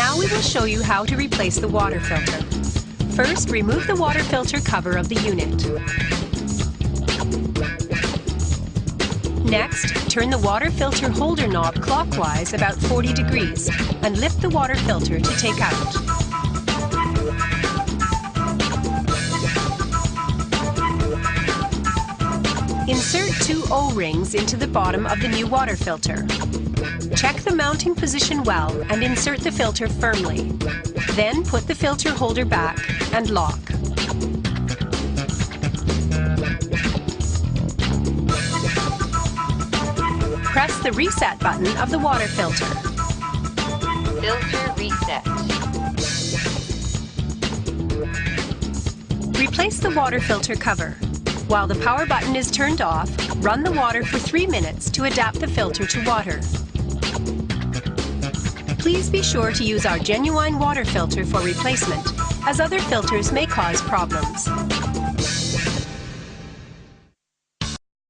Now we will show you how to replace the water filter. First, remove the water filter cover of the unit. Next, turn the water filter holder knob clockwise about 40 degrees and lift the water filter to take out. Insert 2 O-rings into the bottom of the new water filter. Check the mounting position well and insert the filter firmly. Then put the filter holder back and lock. Press the reset button of the water filter. Filter reset. Replace the water filter cover. While the power button is turned off, run the water for 3 minutes to adapt the filter to water. Please be sure to use our genuine water filter for replacement, as other filters may cause problems.